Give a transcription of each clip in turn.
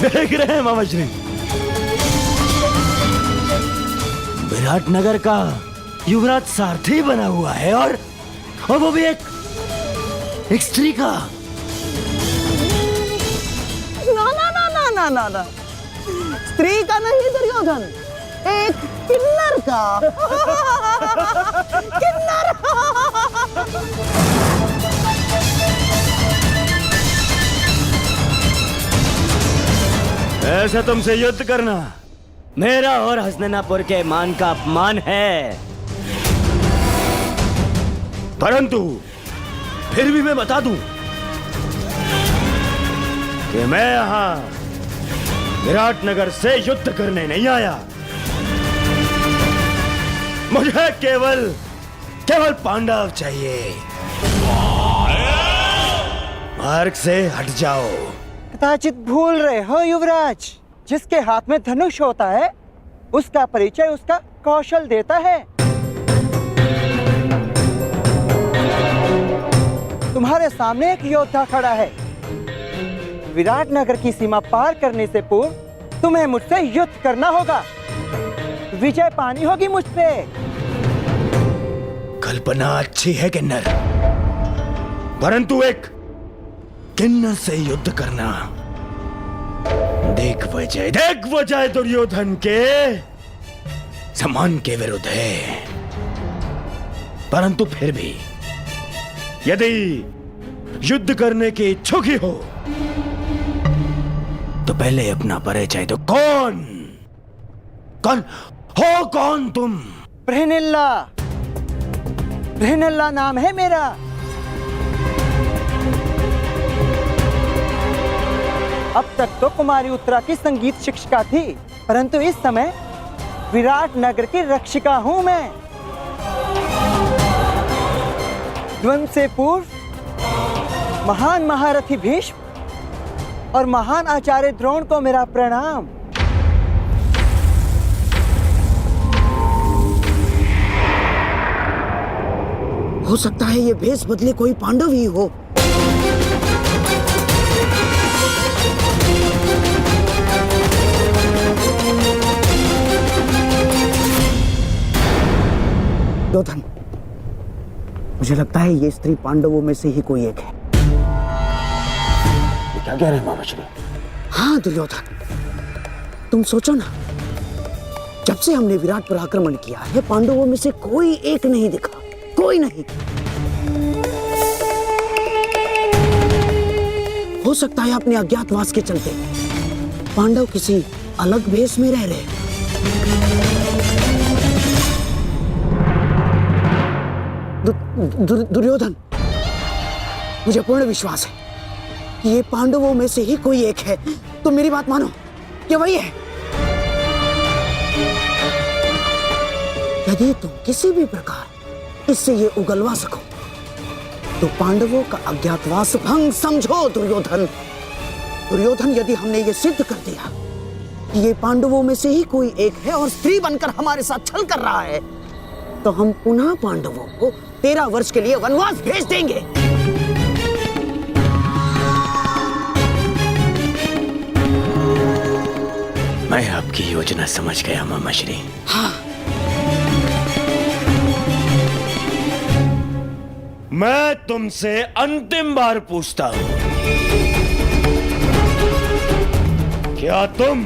देख रहे हैं मामा श्री, विराटनगर का युवराज सारथी बना हुआ है और वो भी एक स्त्री का। ना ना ना ना ना ना ना, स्त्री का नहीं दुर्योधन, एक किन्नर का। किन्नर। ऐसे तुमसे युद्ध करना मेरा और हसनैनापुर के मान का अपमान है, परंतु फिर भी मैं बता दूं कि मैं यहां विराटनगर से युद्ध करने नहीं आया। मुझे केवल पांडव चाहिए। मार्ग से हट जाओ। कदाचित भूल रहे हो युवराज, जिसके हाथ में धनुष होता है उसका परिचय उसका कौशल देता है। तुम्हारे सामने एक योद्धा खड़ा है। विराटनगर की सीमा पार करने से पूर्व तुम्हें मुझसे युद्ध करना होगा। विजय पानी होगी मुझ पे। कल्पना अच्छी है किन्नर, परंतु एक किन्नर से युद्ध करना देख वजह दुर्योधन के सम्मान के विरुद्ध है। परंतु फिर भी यदि युद्ध करने के इच्छुक ही हो तो पहले अपना परिचय दो। कौन तुम? बृहनल्ला नाम है मेरा। अब तक तो कुमारी उत्तरा की संगीत शिक्षिका थी, परंतु इस समय विराटनगर की रक्षिका हूं मैं। द्वंद्व से पूर्व महान महारथी भीष्म और महान आचार्य द्रोण को मेरा प्रणाम। हो सकता है ये भेष बदले कोई पांडव ही हो। दुर्योधन, मुझे लगता है ये स्त्री पांडवों में से ही कोई एक है। क्या कह रहे हैं मामा श्री? हाँ दुर्योधन, तुम सोचो ना, जब से हमने विराट पर आक्रमण किया है पांडवों में से कोई एक नहीं दिखा, कोई नहीं। हो सकता है अपने अज्ञातवास के चलते पांडव किसी अलग भेष में रह रहे। दुर्योधन, मुझे पूर्ण विश्वास है कि ये पांडवों में से ही कोई एक है। तुम मेरी बात मानो, ये वही है। यदि तुम किसी भी प्रकार इससे ये उगलवा सको तो पांडवों का अज्ञातवास भंग समझो। दुर्योधन, यदि हमने ये सिद्ध कर दिया कि ये पांडवों में से ही कोई एक है और स्त्री बनकर हमारे साथ छल कर रहा है, तो हम पुनः पांडवों को 13 वर्ष के लिए वनवास भेज देंगे। मैं आपकी योजना समझ गया मामा श्री। हाँ, मैं तुमसे अंतिम बार पूछता हूं, क्या तुम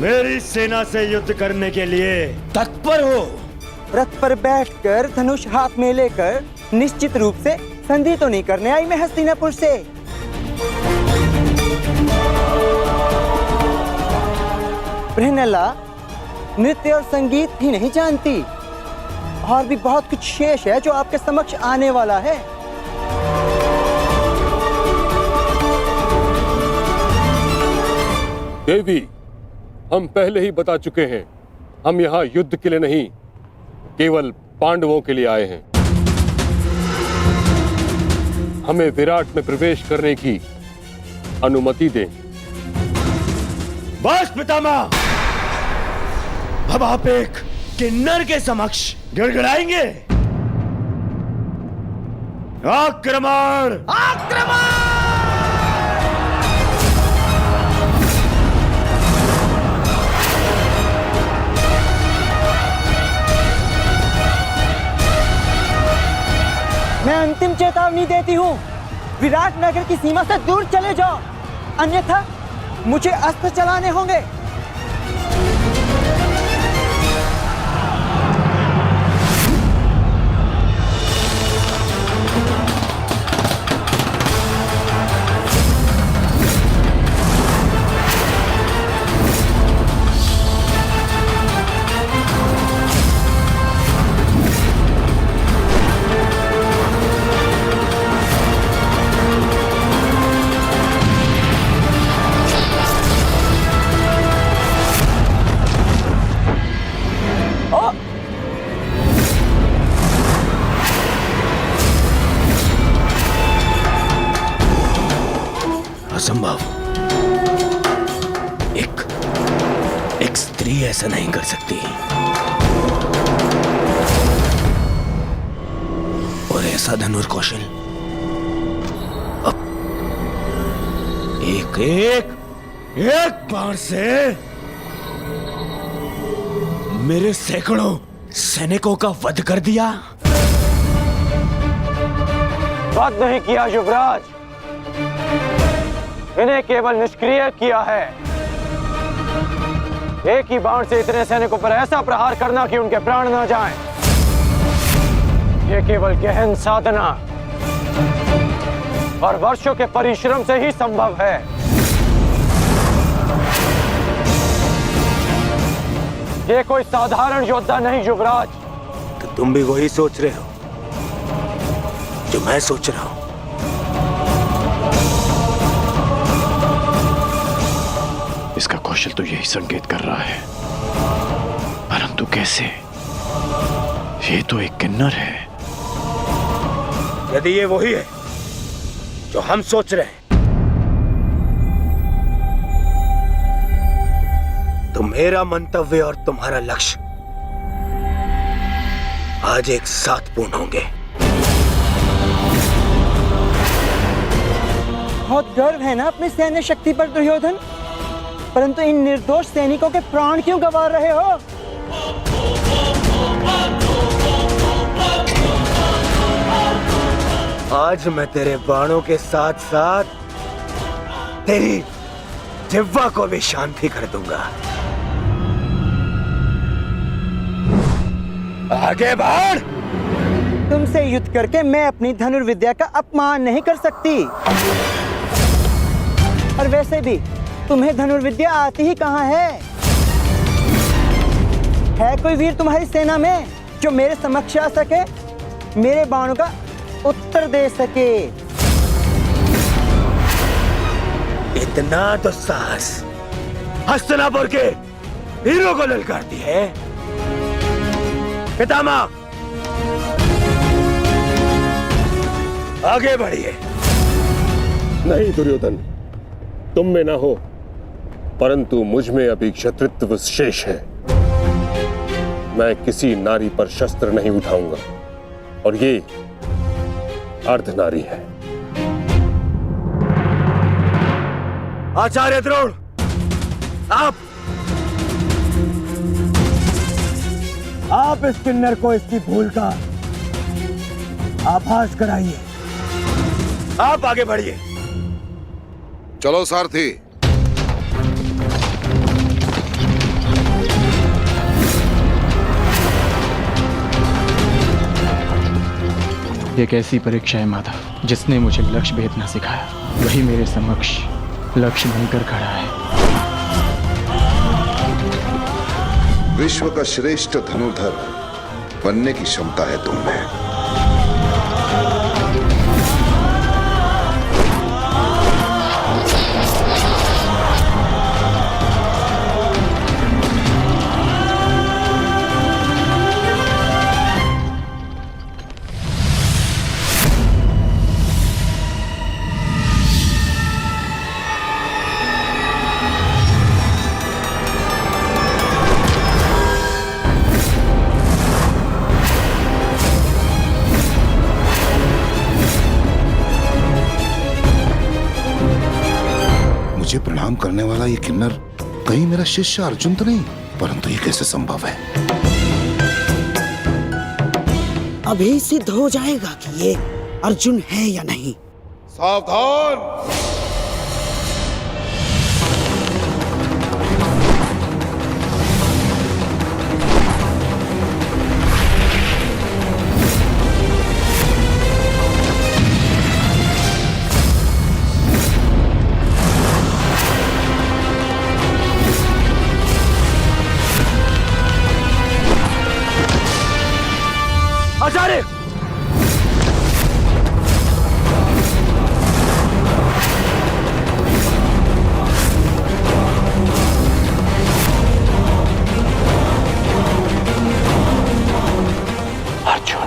मेरी सेना से युद्ध करने के लिए तत्पर हो? रथ पर बैठकर धनुष हाथ में लेकर निश्चित रूप से संधि तो नहीं करने आई मैं हस्तिनापुर से। बृहनल्ला नृत्य और संगीत ही नहीं जानती, और भी बहुत कुछ शेष है जो आपके समक्ष आने वाला है। देवी, हम पहले ही बता चुके हैं, हम यहाँ युद्ध के लिए नहीं, केवल पांडवों के लिए आए हैं। हमें विराट में प्रवेश करने की अनुमति दें। बस पितामह, अब आप एक किन्नर के समक्ष गिड़गिड़ाएंगे? आक्रमण! मैं अंतिम चेतावनी देती हूँ, विराट नगर की सीमा से दूर चले जाओ, अन्यथा मुझे अस्त्र चलाने होंगे। असंभव। एक स्त्री ऐसा नहीं कर सकती। और ऐसा धनुर्कौशल अब एक बाण से मेरे सैकड़ों सैनिकों का वध कर दिया। वध नहीं किया युवराज, इन्हें केवल निष्क्रिय किया है। एक ही बाण से इतने सैनिकों पर ऐसा प्रहार करना कि उनके प्राण न जाएं, ये केवल गहन साधना और वर्षों के परिश्रम से ही संभव है। ये कोई साधारण योद्धा नहीं युवराज। तो तुम भी वही सोच रहे हो जो मैं सोच रहा हूं। इसका कौशल तो यही संकेत कर रहा है, परंतु कैसे? ये तो एक किन्नर है। यदि ये वही है जो हम सोच रहे हैं, तो मेरा मंतव्य और तुम्हारा लक्ष्य आज एक साथ पूर्ण होंगे। बहुत गर्व है ना अपनी सैन्य शक्ति पर दुर्योधन, परंतु इन निर्दोष सैनिकों के प्राण क्यों गंवा रहे हो? आज मैं तेरे बाणों के साथ साथ तेरी जिह्वा को भी शांति कर दूंगा। आगे बढ़। तुमसे युद्ध करके मैं अपनी धनुर्विद्या का अपमान नहीं कर सकती। और वैसे भी तुम्हें धनुर्विद्या आती ही कहाँ है? है कोई वीर तुम्हारी सेना में जो मेरे समक्ष आ सके, मेरे बाणों का उत्तर दे सके? इतना तो साहस हस्तिनापुर के हीरो को ललकारती है। पितामह, आगे बढ़िए। नहीं दुर्योधन, तुम में ना हो, परंतु मुझ में अभी क्षत्रित्व शेष है। मैं किसी नारी पर शस्त्र नहीं उठाऊंगा, और ये अर्धनारी है। आचार्य द्रोण, आप इस किन्नर को इसकी भूल का आभास कराइए। आप आगे बढ़िए। चलो सारथी। एक ऐसी परीक्षा है माधव, जिसने मुझे लक्ष्य भेदना सिखाया, वही मेरे समक्ष लक्ष्य बनकर खड़ा है। विश्व का श्रेष्ठ धनुर्धर बनने की क्षमता है तुम में। मुझे प्रणाम करने वाला ये किन्नर कहीं मेरा शिष्य अर्जुन तो नहीं? परंतु ये कैसे संभव है? अभी सिद्ध हो जाएगा कि ये अर्जुन है या नहीं। सावधान! आचार्य! अर्जुन,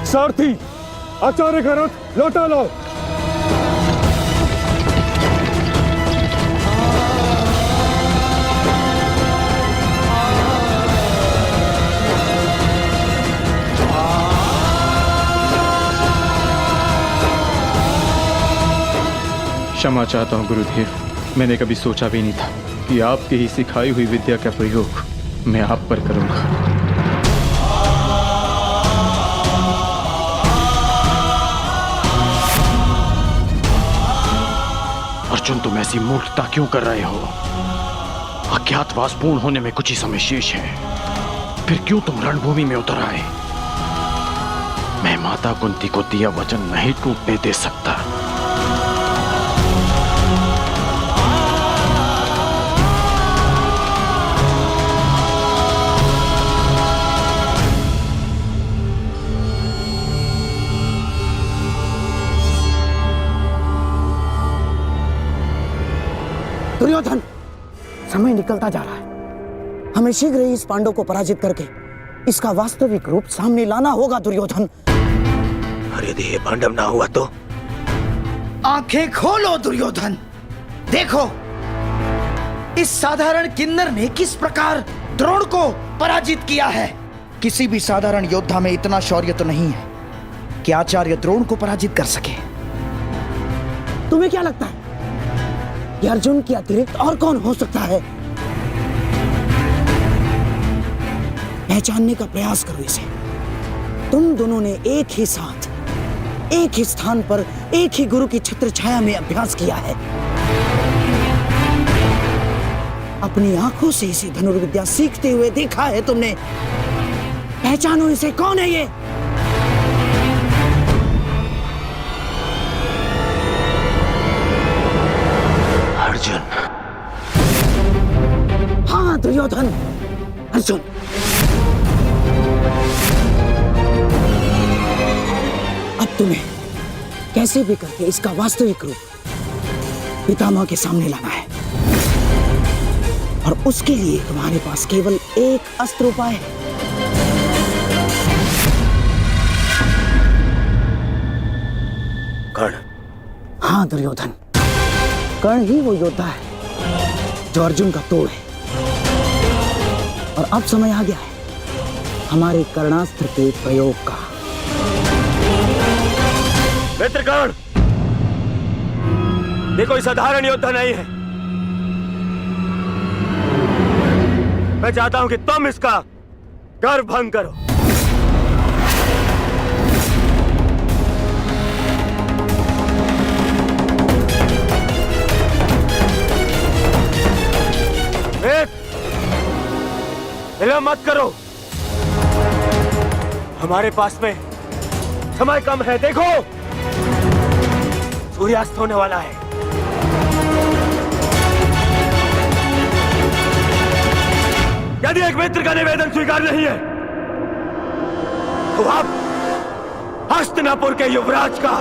सारथी, आचार्य का रथ लौटा लो। क्षमा चाहता हूँ गुरुदेव, मैंने कभी सोचा भी नहीं था कि आपकी ही सिखाई हुई विद्या का प्रयोग मैं आप पर करूंगा। अर्जुन, तुम ऐसी मूर्खता क्यों कर रहे हो? अज्ञातवास पूर्ण होने में कुछ ही समय शेष है, फिर क्यों तुम रणभूमि में उतर आए? मैं माता कुंती को दिया वचन नहीं टूटने दे सकता। दुर्योधन, समय निकलता जा रहा है। हमें शीघ्र ही इस पांडव को पराजित करके इसका वास्तविक रूप सामने लाना होगा दुर्योधन। और यदि ये पांडव ना हुआ तो? आंखें खोलो दुर्योधन, देखो इस साधारण किन्नर ने किस प्रकार द्रोण को पराजित किया है। किसी भी साधारण योद्धा में इतना शौर्य तो नहीं है कि आचार्य द्रोण को पराजित कर सके। तुम्हें क्या लगता है कि अर्जुन के अतिरिक्त और कौन हो सकता है? पहचानने का प्रयास करो इसे। तुम दोनों ने एक ही साथ, एक ही स्थान पर, एक ही गुरु की छत्र छाया में अभ्यास किया है। अपनी आंखों से इसे धनुर्विद्या सीखते हुए देखा है तुमने। पहचानो इसे, कौन है ये? अर्जुन। हाँ दुर्योधन, अर्जुन। अब तुम्हें कैसे भी करके इसका वास्तविक रूप पितामह के सामने लाना है, और उसके लिए तुम्हारे पास केवल एक अस्त्र उपाय है। कर्ण। हाँ दुर्योधन, कर्ण ही वो योद्धा है जो अर्जुन का तोड़ है। और अब समय आ गया है हमारे कर्णास्त्र के प्रयोग का। मित्र कर्ण, ये कोई साधारण योद्धा नहीं है। मैं चाहता हूं कि तुम इसका गर्व भंग करो। विलंब मत करो, हमारे पास में समय कम है। देखो सूर्यास्त होने वाला है। यदि एक मित्र का निवेदन स्वीकार नहीं है तो आप हस्तिनापुर के युवराज का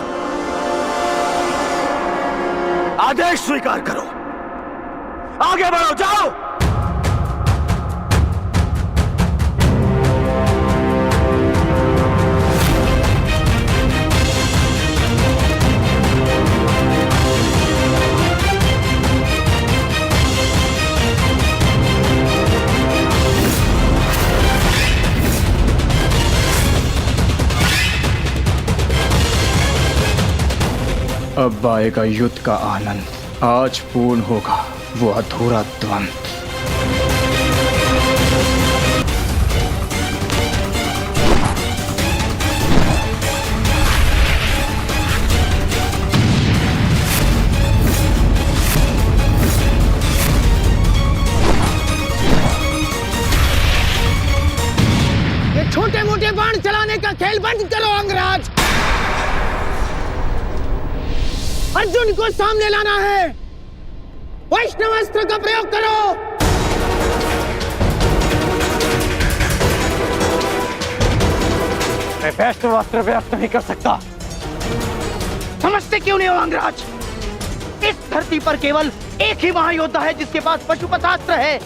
आदेश स्वीकार करो। आगे बढ़ो, जाओ। अब आएगा युद्ध का आनंद। आज पूर्ण होगा वो अधूरा द्वंद्व। ये छोटे मोटे बाण चलाने का खेल बंद करो अंगराज। अर्जुन को सामने लाना है। वैष्णव अस्त्र का प्रयोग करो। मैं वैष्णव अस्त्र व्यक्त नहीं कर सकता। समझते क्यों नहीं हो अंगराज? इस धरती पर केवल एक ही महायोद्धा है जिसके पास पशुपतास्त्र है,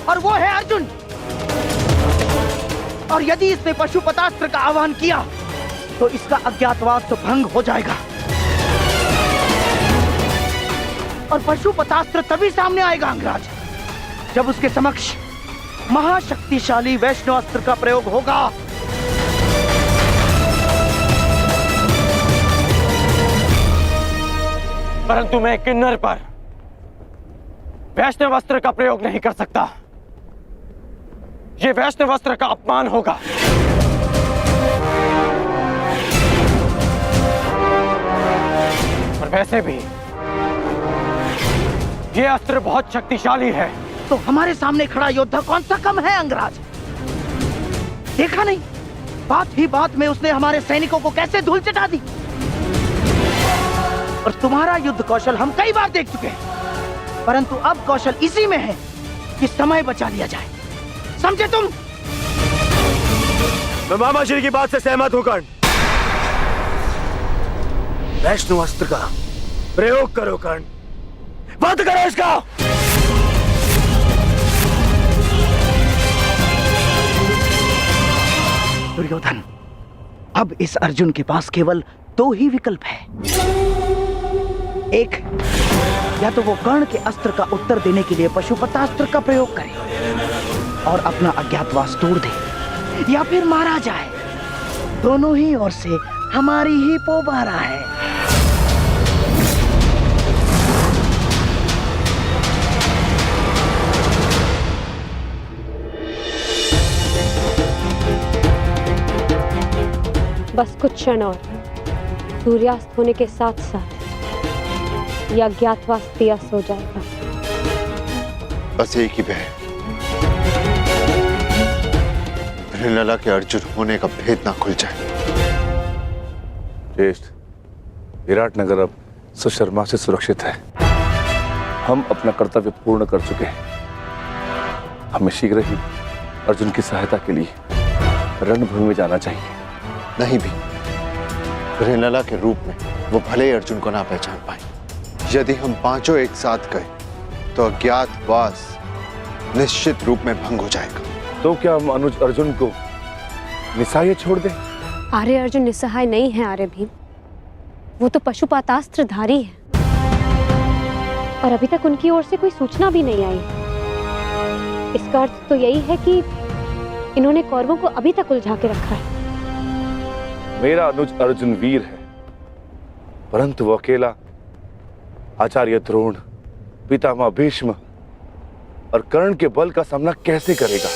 और वो है अर्जुन। और यदि इसने पशुपतास्त्र का आह्वान किया तो इसका अज्ञातवास तो भंग हो जाएगा, और पशुपतास्त्र तभी सामने आएगा अंगराज जब उसके समक्ष महाशक्तिशाली वैष्णव अस्त्र का प्रयोग होगा। परंतु मैं किन्नर पर वैष्णव अस्त्र का प्रयोग नहीं कर सकता। ये वैष्णव अस्त्र का अपमान होगा। और वैसे भी ये अस्त्र बहुत शक्तिशाली है। तो हमारे सामने खड़ा योद्धा कौन सा कम है अंगराज? देखा नहीं, बात ही बात में उसने हमारे सैनिकों को कैसे धूल चटा दी। और तुम्हारा युद्ध कौशल हम कई बार देख चुके हैं, परंतु अब कौशल इसी में है कि समय बचा लिया जाए। समझे तुम? मैं मामा श्री की बात से सहमत हूं कर्ण। वैष्णव अस्त्र का प्रयोग करो कर्ण, बंद करो इसका। दुर्योधन, अब इस अर्जुन के पास केवल दो ही विकल्प है। एक, या तो वो कर्ण के अस्त्र का उत्तर देने के लिए पशुपतास्त्र का प्रयोग करे और अपना अज्ञातवास तोड़ दे, या फिर मारा जाए। दोनों ही ओर से हमारी ही पोबारा है। बस कुछ क्षण और, सूर्यास्त होने के साथ साथ यह अज्ञातवास दियास हो जाएगा। बस एक ही भय, हिरण्यला के अर्जुन होने का भेद ना खुल जाए। ज्येष्ठ, विराटनगर अब सुशर्मा से सुरक्षित है। हम अपना कर्तव्य पूर्ण कर चुके हैं। हमें शीघ्र ही अर्जुन की सहायता के लिए रणभूमि में जाना चाहिए। नहीं भी, हिरण्यला के रूप में वो भले ही अर्जुन को ना पहचान पाए। यदि हम पांचों एक साथ गए तो अज्ञातवास निश्चित रूप में भंग हो जाएगा। तो क्या हम अनुज अर्जुन को निस्सहाय छोड़ दें? आर्य अर्जुन निस्सहाय नहीं है आर्य भीम, वो तो पशुपतास्त्रधारी है, और अभी तक उनकी ओर से कोई सूचना भी नहीं आई। इसका अर्थ तो यही है कि इन्होंने कौरवों को अभी तक उलझा के रखा है। मेरा अनुज अर्जुन वीर है, परंतु वो अकेला आचार्य द्रोण, पितामह भीष्म और कर्ण के बल का सामना कैसे करेगा?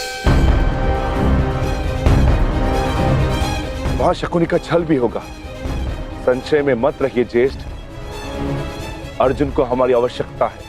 वहां शकुनी का छल भी होगा। संशय में मत रहिए ज्येष्ठ, अर्जुन को हमारी आवश्यकता है।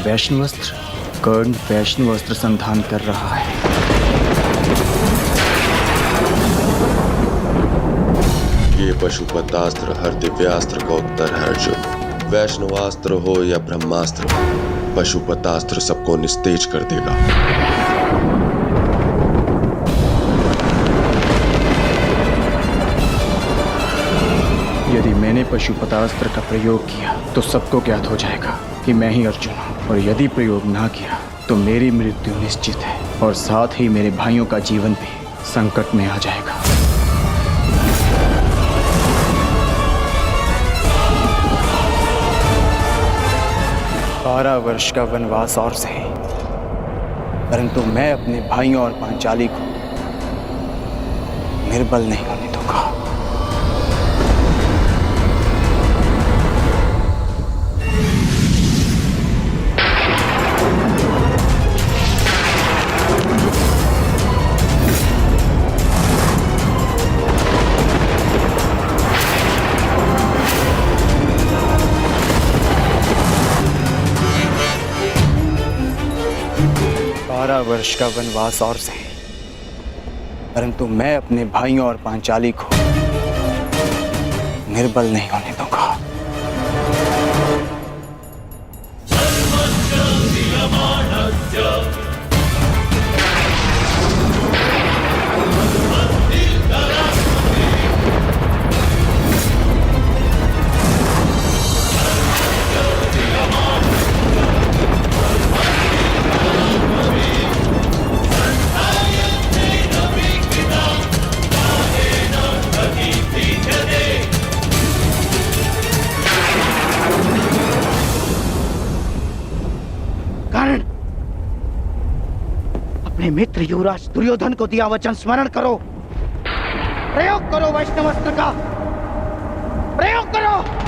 वैष्णवस्त्र, कर्ण वैष्णवस्त्र संधान कर रहा है। ये पशुपतास्त्र हर दिव्यास्त्र का उत्तर है अर्जुन। वैष्णवास्त्र हो या ब्रह्मास्त्र हो, पशुपतास्त्र सबको निस्तेज कर देगा। यदि मैंने पशुपतास्त्र का प्रयोग किया तो सबको ज्ञात हो जाएगा कि मैं ही अर्जुन हूँ, और यदि प्रयोग ना किया तो मेरी मृत्यु निश्चित है, और साथ ही मेरे भाइयों का जीवन भी संकट में आ जाएगा। 12 वर्ष का वनवास और सही, परंतु मैं अपने भाइयों और पांचाली को निर्बल नहीं होने दूंगा। वर्ष का वनवास और सही, परंतु मैं अपने भाइयों और पांचाली को निर्बल नहीं होने दूंगा। अपने मित्र युवराज दुर्योधन को दिया वचन स्मरण करो। प्रयोग करो वैष्णव अस्त्र का, प्रयोग करो।